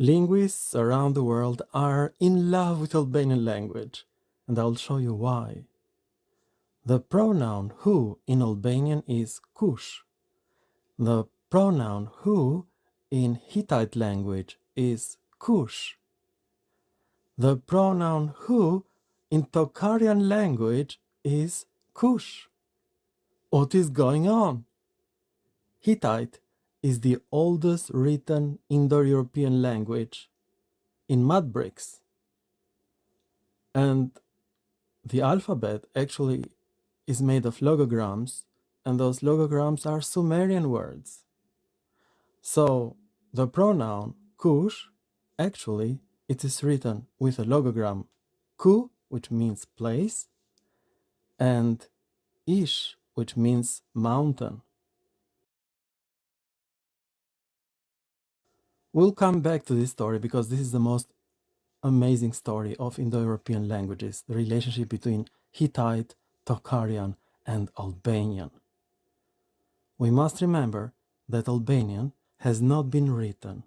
Linguists around the world are in love with Albanian language, and I'll show you why. The pronoun who in Albanian is kush. The pronoun who in Hittite language is kush. The pronoun who in Tocharian language is kush. What is going on? Hittite is the oldest written Indo-European language in mud bricks. And the alphabet actually is made of logograms, and those logograms are Sumerian words. So the pronoun kush, actually, it is written with a logogram ku, which means place, and ish, which means mountain. We'll come back to this story because this is the most amazing story of Indo-European languages, the relationship between Hittite, Tocharian, and Albanian. We must remember that Albanian has not been written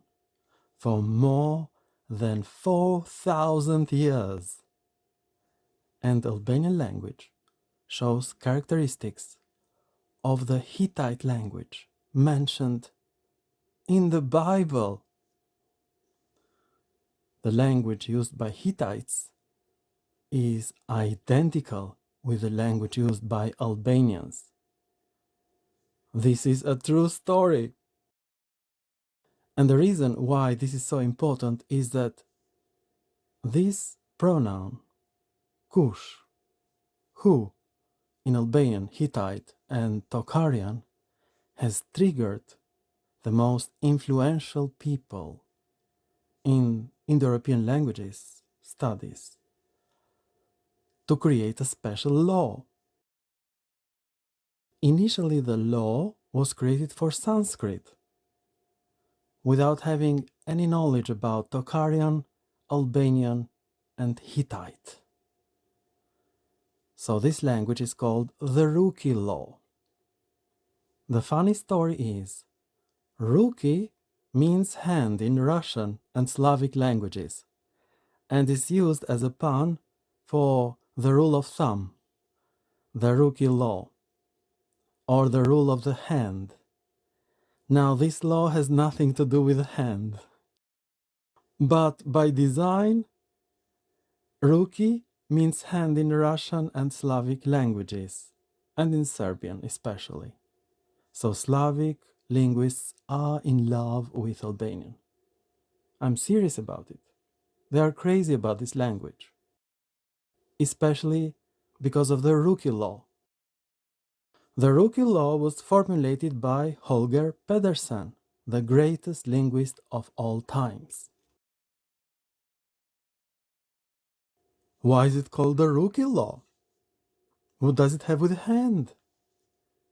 for more than 4,000 years. And Albanian language shows characteristics of the Hittite language mentioned in the Bible. The language used by Hittites is identical with the language used by Albanians. This is a true story. And the reason why this is so important is that this pronoun, kush, who, in Albanian, Hittite, and Tocharian, has triggered the most influential people in Indo-European languages studies to create a special law. Initially, the law was created for Sanskrit, without having any knowledge about Tocharian, Albanian, and Hittite. So this language is called the Ruki law. The funny story is, Ruki means hand in Russian and Slavic languages, and is used as a pun for the rule of thumb, the Ruki law, or the rule of the hand. Now, this law has nothing to do with the hand, but by design, Ruki means hand in Russian and Slavic languages, and in Serbian especially. So Slavic linguists are in love with Albanian. I'm serious about it. They are crazy about this language, especially because of the Ruki law. The Ruki law was formulated by Holger Pedersen, the greatest linguist of all times. Why is it called the Ruki law? What does it have with hand?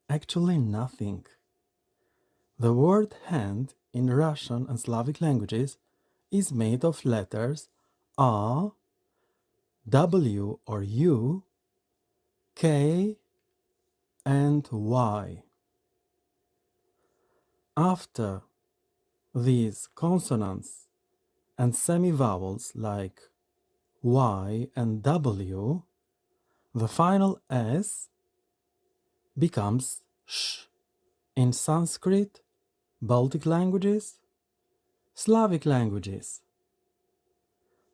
Actually, nothing. The word hand in Russian and Slavic languages is made of letters R, W or U, K, and Y. After these consonants and semivowels like Y and W, the final S becomes Sh in Sanskrit, Baltic languages, Slavic languages.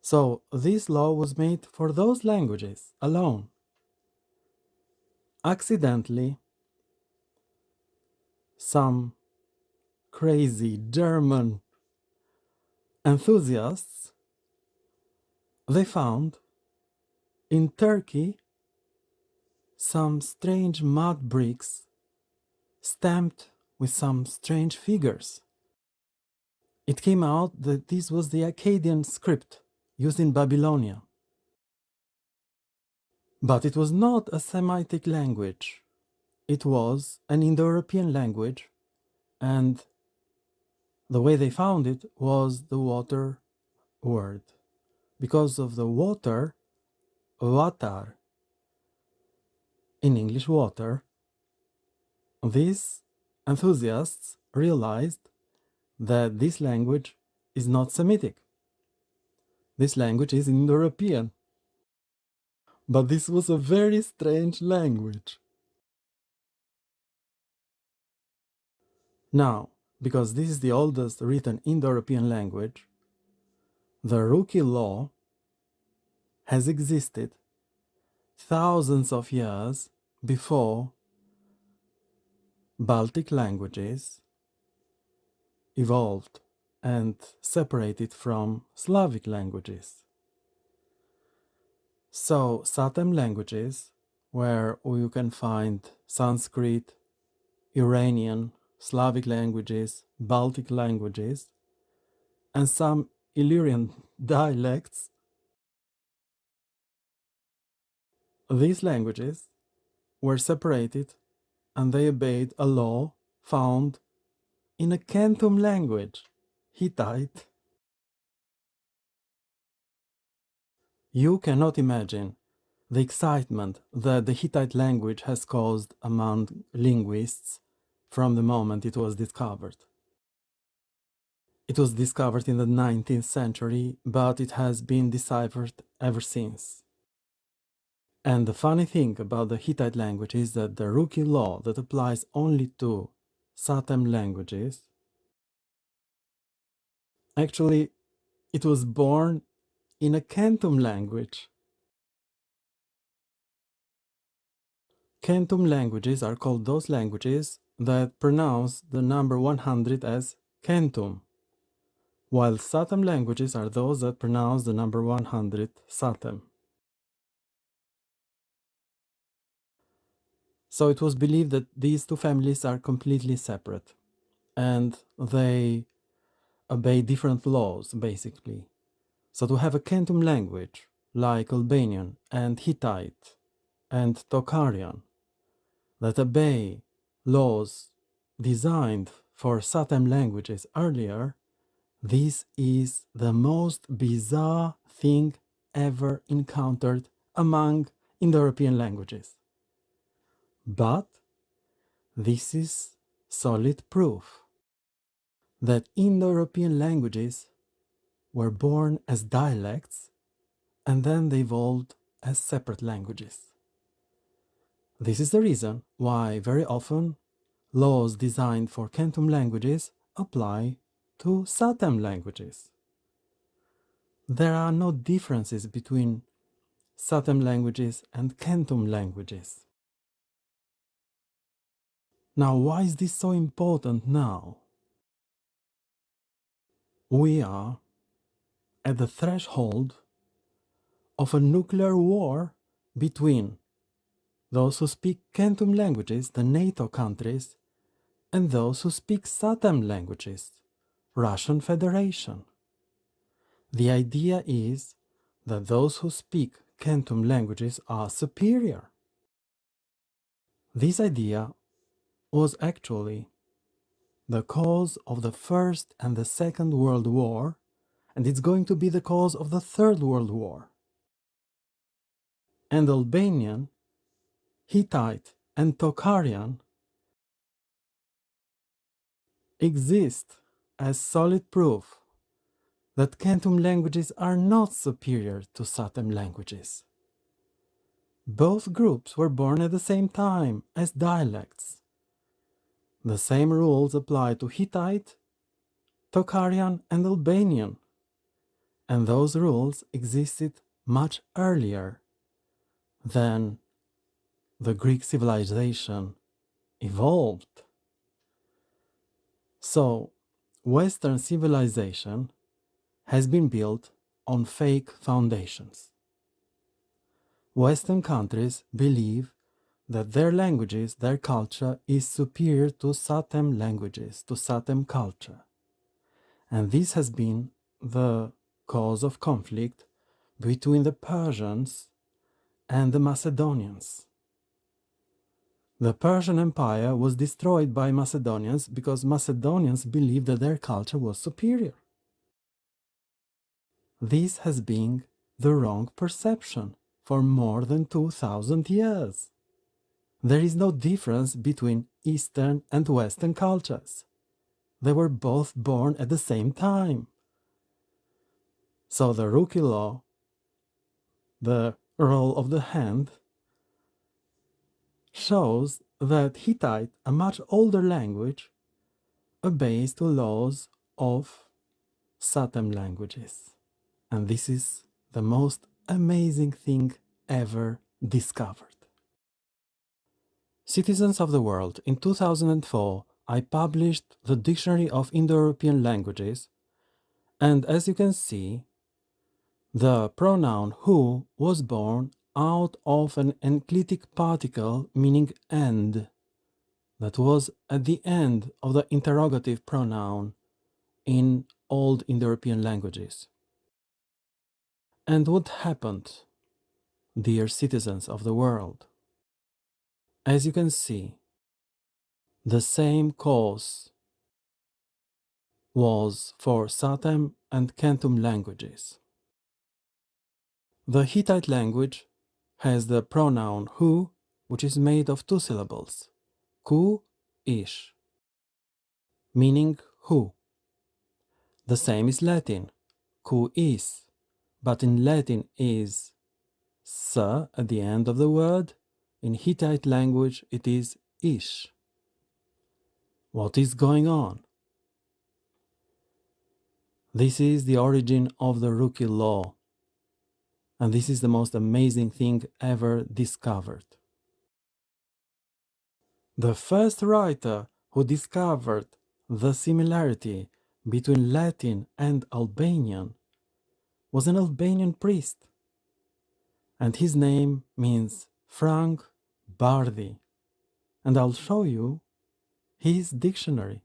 So this law was made for those languages alone. Accidentally, some crazy German enthusiasts, they found in Turkey some strange mud bricks stamped with some strange figures. It came out that this was the Akkadian script used in Babylonia. But it was not a Semitic language. It was an Indo-European language, and the way they found it was the water word. Because of the water, vatar, in English water, these enthusiasts realized that this language is not Semitic. This language is Indo-European. But this was a very strange language. Now, because this is the oldest written Indo-European language, the Ruki law has existed thousands of years before Baltic languages evolved and separated from Slavic languages. So, Satam languages, where you can find Sanskrit, Iranian, Slavic languages, Baltic languages, and some Illyrian dialects, these languages were separated and they obeyed a law found in a Centum language, Hittite. You cannot imagine the excitement that the Hittite language has caused among linguists from the moment it was discovered. It was discovered in the 19th century, but it has been deciphered ever since. And the funny thing about the Hittite language is that the Ruki law that applies only to Satam languages, actually, it was born in a Centum language. Centum languages are called those languages that pronounce the number 100 as Centum, while Satam languages are those that pronounce the number 100 Satam. So it was believed that these two families are completely separate and they obey different laws, basically. So to have a Centum language like Albanian and Hittite and Tocharian that obey laws designed for Satam languages earlier, this is the most bizarre thing ever encountered among Indo-European languages. But this is solid proof that Indo-European languages were born as dialects and then they evolved as separate languages. This is the reason why very often laws designed for Centum languages apply to Satam languages. There are no differences between Satam languages and Centum languages. Now, why is this so important now? We are at the threshold of a nuclear war between those who speak Centum languages, the NATO countries, and those who speak Satam languages, Russian Federation. The idea is that those who speak Centum languages are superior. This idea was actually the cause of the First and the Second World War, and it's going to be the cause of the Third World War. And Albanian, Hittite, and Tocharian exist as solid proof that Centum languages are not superior to Satam languages. Both groups were born at the same time as dialects. The same rules apply to Hittite, Tocharian, and Albanian, and those rules existed much earlier than the Greek civilization evolved. So, Western civilization has been built on fake foundations. Western countries believe that their languages, their culture is superior to Satam languages, to Satam culture. And this has been the cause of conflict between the Persians and the Macedonians. The Persian Empire was destroyed by Macedonians because Macedonians believed that their culture was superior. This has been the wrong perception for more than 2000 years. There is no difference between Eastern and Western cultures. They were both born at the same time. So the Ruki law, the role of the hand, shows that Hittite, a much older language, obeys to laws of Satam languages. And this is the most amazing thing ever discovered. Citizens of the world, in 2004, I published the Dictionary of Indo-European Languages, and as you can see, the pronoun who was born out of an enclitic particle meaning and, that was at the end of the interrogative pronoun in old Indo-European languages. And what happened, dear citizens of the world? As you can see, the same cause was for Satam and Centum languages. The Hittite language has the pronoun who, which is made of two syllables, ku, ish, meaning who. The same is Latin, ku is, but in Latin is s at the end of the word. In Hittite language it is ish. What is going on? This is the origin of the Ruki law, and this is the most amazing thing ever discovered. The first writer who discovered the similarity between Latin and Albanian was an Albanian priest, and his name means Frank Bardhi, and I'll show you his dictionary.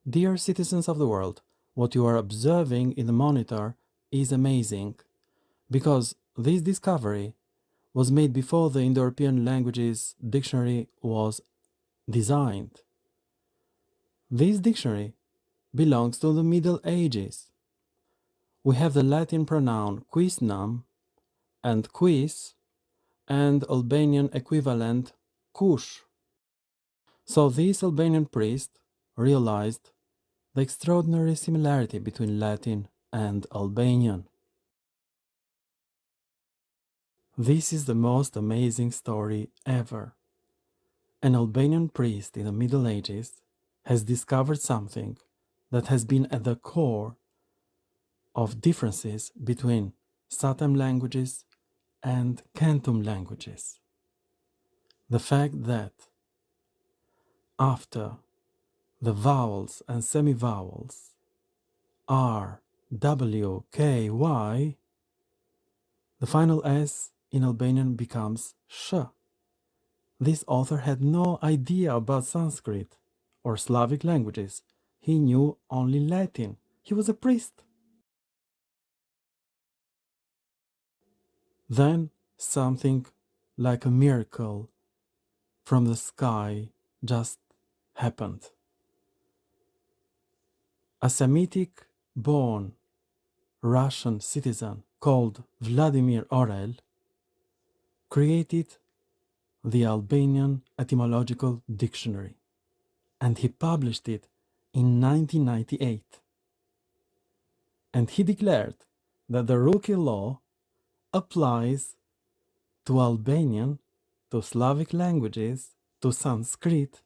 Dear citizens of the world, what you are observing in the monitor is amazing, because this discovery was made before the Indo-European Languages Dictionary was designed. This dictionary belongs to the Middle Ages. We have the Latin pronoun quisnam and quis, and Albanian equivalent kush. So this Albanian priest realized the extraordinary similarity between Latin and Albanian. This is the most amazing story ever. An Albanian priest in the Middle Ages has discovered something that has been at the core of differences between Satam languages and Centum languages. The fact that after the vowels and semivowels R, W, K, Y, the final S in Albanian becomes sh. This author had no idea about Sanskrit or Slavic languages. He knew only Latin. He was a priest. Then something like a miracle from the sky just happened. A Semitic born Russian citizen called Vladimir Orel created the Albanian Etymological Dictionary, and he published it in 1998. And he declared that the Ruki law applies to Albanian, to Slavic languages, to Sanskrit,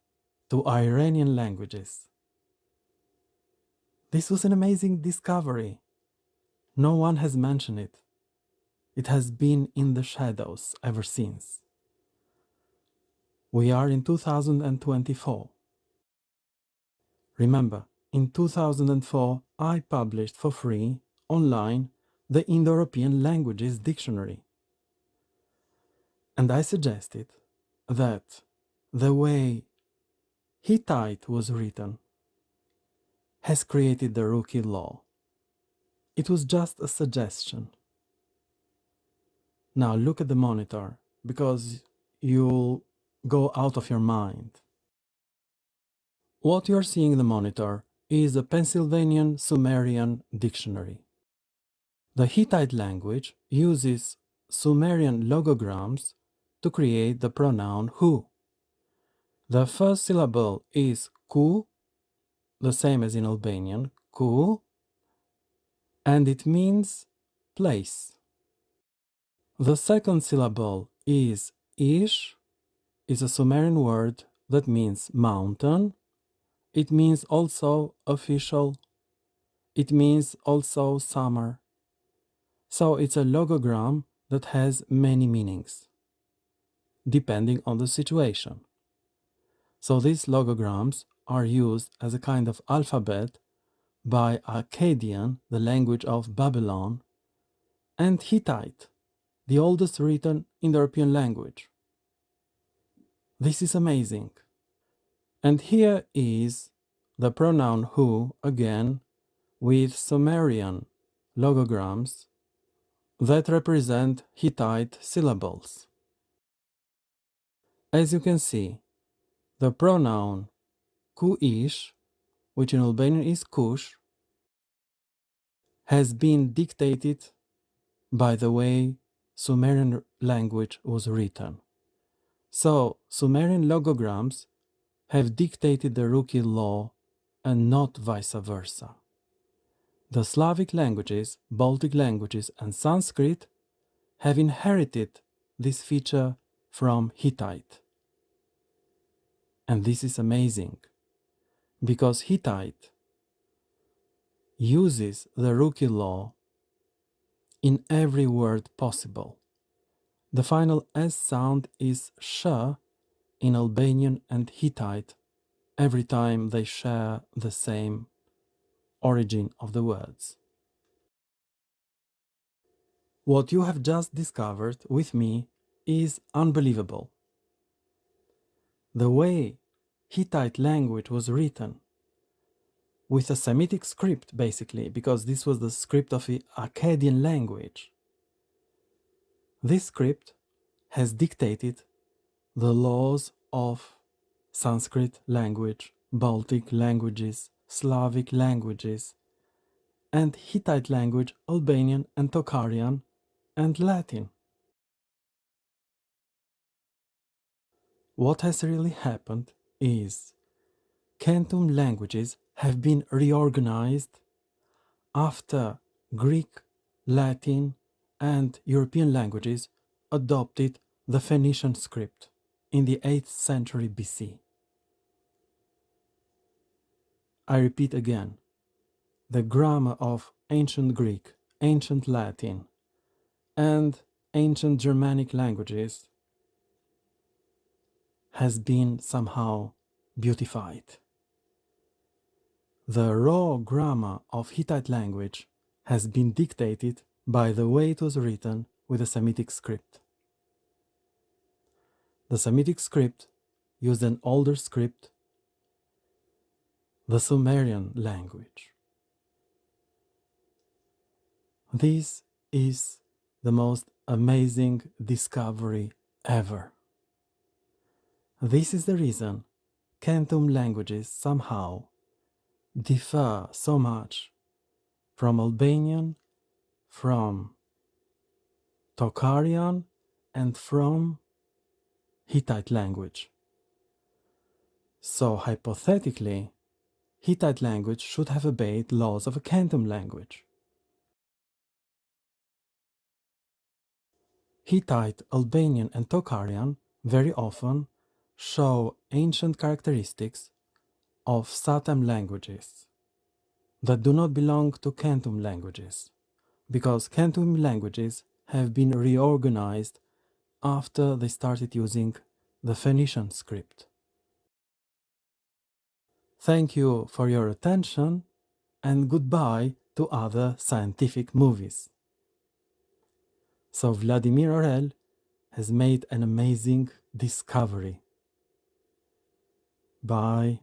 to Iranian languages. This was an amazing discovery. No one has mentioned it. It has been in the shadows ever since. We are in 2024. Remember, in 2004, I published for free, online, the Indo-European Languages Dictionary. And I suggested that the way Hittite was written has created the Ruki law. It was just a suggestion. Now look at the monitor, because you'll go out of your mind. What you're seeing in the monitor is a Pennsylvanian Sumerian dictionary. The Hittite language uses Sumerian logograms to create the pronoun who. The first syllable is ku, the same as in Albanian, ku, and it means place. The second syllable is ish, is a Sumerian word that means mountain. It means also official. It means also summer. So it's a logogram that has many meanings, depending on the situation. So these logograms are used as a kind of alphabet by Akkadian, the language of Babylon, and Hittite, the oldest written Indo-European language. This is amazing. And here is the pronoun who, again, with Sumerian logograms that represent Hittite syllables. As you can see, the pronoun kuish, which in Albanian is kush, has been dictated by the way Sumerian language was written. So Sumerian logograms have dictated the Ruki law and not vice versa. The Slavic languages, Baltic languages, and Sanskrit have inherited this feature from Hittite. And this is amazing, because Hittite uses the Ruki law in every word possible. The final S sound is sh in Albanian and Hittite every time they share the same origin of the words. What you have just discovered with me is unbelievable. The way Hittite language was written with a Semitic script, basically, because this was the script of the Akkadian language. This script has dictated the laws of Sanskrit language, Baltic languages, Slavic languages, and Hittite language, Albanian and Tocharian, and Latin. What has really happened is Centum languages have been reorganized after Greek, Latin, and European languages adopted the Phoenician script in the 8th century BC. I repeat again, the grammar of ancient Greek, ancient Latin, and ancient Germanic languages has been somehow beautified. The raw grammar of Hittite language has been dictated by the way it was written with the Semitic script. The Semitic script used an older script, the Sumerian language. This is the most amazing discovery ever. This is the reason Centum languages somehow differ so much from Albanian, from Tocharian, and from Hittite language. So hypothetically, Hittite language should have obeyed laws of a Centum language. Hittite, Albanian, and Tocharian very often show ancient characteristics of Satam languages that do not belong to Centum languages, because Centum languages have been reorganized after they started using the Phoenician script. Thank you for your attention, and goodbye to other scientific movies. So Vladimir Orel has made an amazing discovery. Bye.